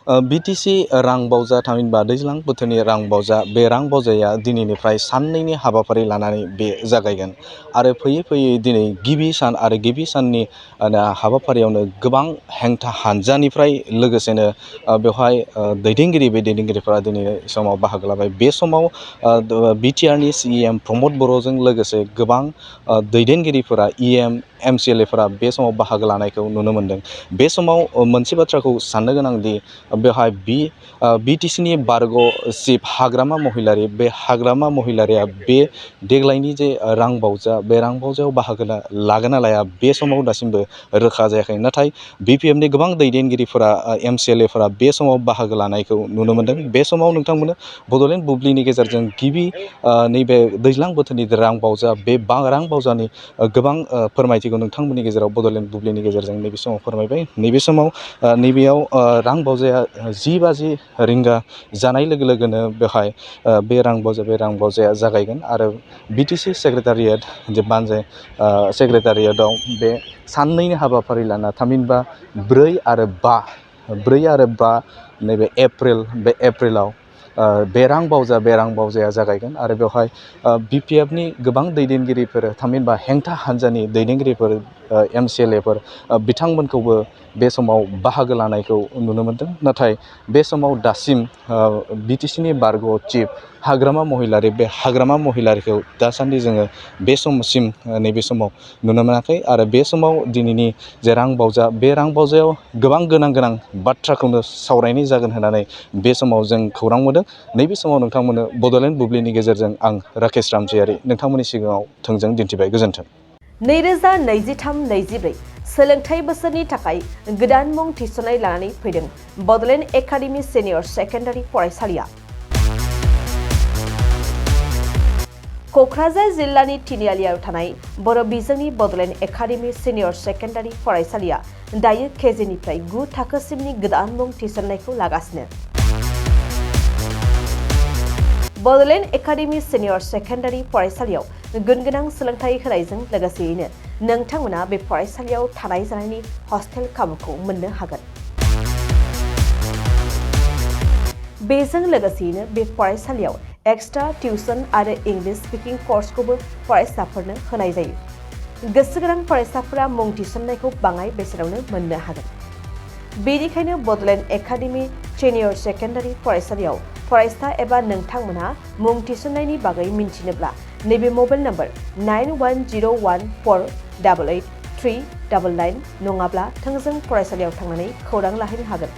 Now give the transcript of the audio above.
BTC रां बावजा थामहिनबा दैज्लां बोथोरनि रां बावजा बे रां बावजाया दिनैनिफ्राय साननैनि हाबाफारि लानानै बे जागायगोन आरो फैयै फैयै दिनै गिबि सान आरो गिबि साननि हाबाफारियावनो गोबां हेंथा हानजानिफ्राय लोगोसेनो बेवहाय बे दैदेनगिरिफोरा दिनै समाव बाहागो लाबाय। बे समाव बिटिआरनि CEM प्रमद बर'जों लोगोसे गोबां दैदेनगिरिफोरा EM MCLAफोरा बे समाव बाहागो लानायखौ नुनो मोन्दों। बे समाव मोनसे बाथ्राखौ साननो गोनांदि बेवहाय BTCनि बारग' चिफ हाग्रामा महिलारि बे हाग्रामा महिलारिया बे देग्लायनि जे रां बावजा बे रां बावजायाव बाहागो लागोन ना लाया बे समाव दासिमबो रोखा जायाखै। नाथाय BPFनि गोबां दैदेनगिरिफोरा MCLAफोरा बे समाव बाहागो लानायखौ नुनो मोन्दों। बे समाव नोंथांमोन बड'लेण्ड बुब्लिनि गेजेरजों गिबि नैबे दैज्लां बोथोरनि रां बावजा बे रां बावजानि गोबां फोरमायथिखौ नोंथांमोननि गेजेराव बड'लेण्ड बुब्लिनि गेजेरजों नैबे समाव फोरमायबाय। नैबे समाव नैबेयाव रां बावजाया 10 रिंगा जानाय लोगो लोगोनो बेवहाय बे रां बावजाया जागायगोन आरो BTC सेक्रेटारियेट जे बानजाय सेक्रेटारियेटआव बे साननैनि हाबाफारि लाना थामहिनबा 4 आरो 5 नैबे एप्रिलाव बे रां बावजाया जागायगोन आरो बेवहाय BPFनि गोबां दैदेनगिरिफोर थामहिनबा हेंथा हान्जानि दैदेनगिरिफोर MCLAफोर बिथांमोनखौबो बे समाव बाहागो लानायखौ नुनो मोन्दों। नाथाय बे समाव दासिम BTCनि बारग' चिफ हाग्रामा महिलारि बे हाग्रामा महिलारिखौ दासान्दि जोङो बे समसिम नैबे समाव नुनो मोनाखै आरो बे समाव दिनैनि जे रां बावजा बे रां बावजायाव गोबां गोनां बाथ्राखौनो सावरायनाय जागोन होननानै बे समाव जों खौरां मोनदों। नैबे समाव नोंथांमोननो बड'लेण्ड बुब्लिनि गेजेरजों आं राकेश रामजियारि नोंथांमोननि सिगाङाव थोंजों दिन्थिबाय। गोजोन्थों। 2023-24 सोलोंथाइ बोसोरनि थाखाय गोदान मुं थिसननाय लानानै फैदों बड'लेण्ड एकाडेमि सिनियर सेकेन्डारि फरायसालिया। क'क्राझार जिल्लानि तिनिआलियाव थानाय बर' बिजोंनि बड'लेण्ड एकाडेमि सिनियर सेकेन्डारि फरायसालिया दायो KG-निफ्राय 9 थाखोसिमनि गोदान मुं थिसननायखौ लागासिनो। बड'लेण्ड एकाडेमि सिनियर सेकेन्डारि फरायसालियाव गुन गोनां सोलोंथाइ होनायजों लोगोसेयैनो नोंथांमोना बे फरायसालियाव थानाय जानायनि हस्टेल खाबुखौ मोननो हागोन। बेजों लोगोसेयैनो बे फरायसालियाव एक्सट्रा टिउसन आरो इंलिश स्पिकिं कर्सखौबो फरायसाफोरनो होनाय जायो। गोसो गोनां फरायसाफोरा मुं थिसननायखौ बाङाय बेसेनावनो मोननो हागोन। बेनिखायनो बड'लेण्ड एकाडेमि सिनियर सेकेन्डारि फरायसालियाव फरायसा एबा नोंथांमोनहा मुं थिसननायनि बागै मिन्थिनोब्ला नैबे मबाइल नम्बर 9101488399 नङाब्ला थोंजों फरायसालियाव थांनानै खौरां लाहैनो हागोन।